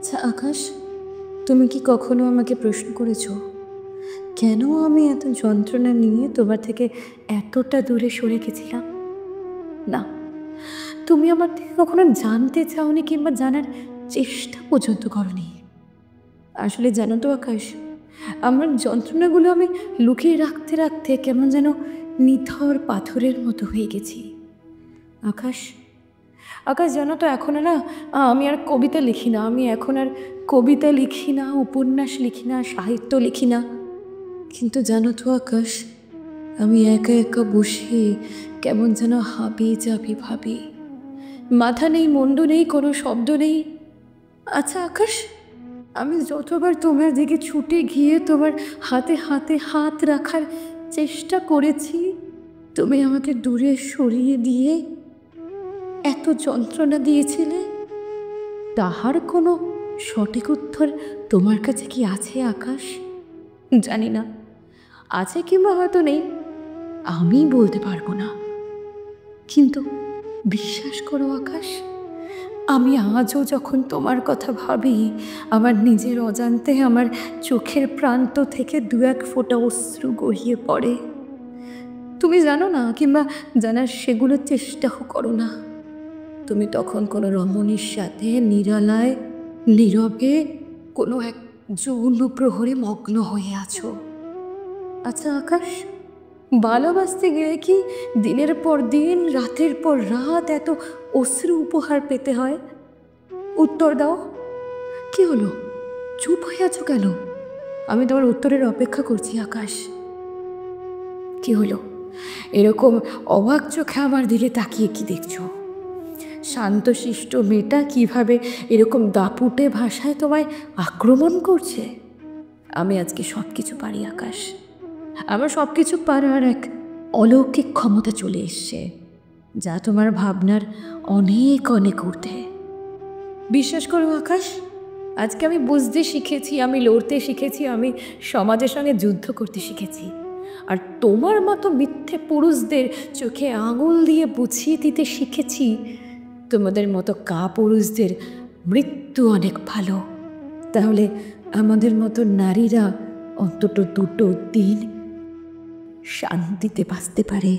আচ্ছা আকাশ, তুমি কি কখনো আমাকে প্রশ্ন করেছো কেন আমি এত যন্ত্রণা নিয়ে তোমার থেকে এতটা দূরে সরে গেছিলাম? না, তুমি আমার থেকে কখনো জানতে চাওনি কিংবা জানার চেষ্টা পর্যন্ত করনি। আসলে জানো তো আকাশ, আমার যন্ত্রণাগুলো আমি লুকিয়ে রাখতে রাখতে কেমন যেন নিথর পাথরের মতো হয়ে গেছি। আকাশ, আকাশ জানো তো এখন না, আমি আর কবিতা লিখি না। আমি এখন আর কবিতা লিখি না, উপন্যাস লিখি না, সাহিত্য লিখি না। কিন্তু জানো তো আকাশ, আমি একা একা বসে কেমন যেন হাবি জাবি ভাবি। মাথা নেই, মুন্ডু নেই, কোনো শব্দ নেই। আচ্ছা আকাশ, আমি যতবার তোমার দিকে ছুটে গিয়ে তোমার হাতে হাতে হাত রাখার চেষ্টা করেছি, তুমি আমাকে দূরে সরিয়ে দিয়ে এত যন্ত্রণা দিয়েছিলে, তাহার কোনো সঠিক উত্তর তোমার কাছে কি আছে আকাশ? জানি না, আছে কিংবা হয়তো নেই, আমি বলতে পারবো না। কিন্তু বিশ্বাস করো আকাশ, আমি আজও যখন তোমার কথা ভাবি, আমার নিজের অজান্তে আমার চোখের প্রান্ত থেকে দু এক ফোঁটা অশ্রু গড়িয়ে পড়ে। তুমি জানো না, কিংবা জানার সেগুলোর চেষ্টাও করো না। তুমি তখন কোনো রমণীর সাথে নিরালায় নীরবে কোনো এক যৌন প্রহরে মগ্ন হয়ে আছো। আচ্ছা আকাশ, ভালোবাসতে গিয়ে কি দিনের পর দিন, রাতের পর রাত এত অশ্রু উপহার পেতে হয়? উত্তর দাও। কি হলো, চুপ হয়ে আছো কেন? আমি তোমার উত্তরের অপেক্ষা করছি আকাশ। কি হলো, এরকম অবাক চোখে আমার দিকে তাকিয়ে কি দেখছো? শান্তশিষ্ট মেয়েটা কিভাবে এরকম দাপুটে ভাষায় তোমায় আক্রমণ করছে? আমি আজকে সব কিছু পারি আকাশ। আমার সব কিছু পারার এক অলৌকিক ক্ষমতা চলে এসছে, যা তোমার ভাবনার অনেক অনেক ঊর্ধ্বে। বিশ্বাস করো আকাশ, আজকে আমি বুঝতে শিখেছি, আমি লড়তে শিখেছি, আমি সমাজের সঙ্গে যুদ্ধ করতে শিখেছি। আর তোমার মতো মিথ্যে পুরুষদের চোখে আঙুল দিয়ে বুঝিয়ে দিতে শিখেছি তোমাদের মতো কাপুরুষদের মৃত্যু অনেক ভালো। তাহলে আমাদের মতো নারীরা অন্তত দুটো দিন শান্তিতে বাঁচতে পারে।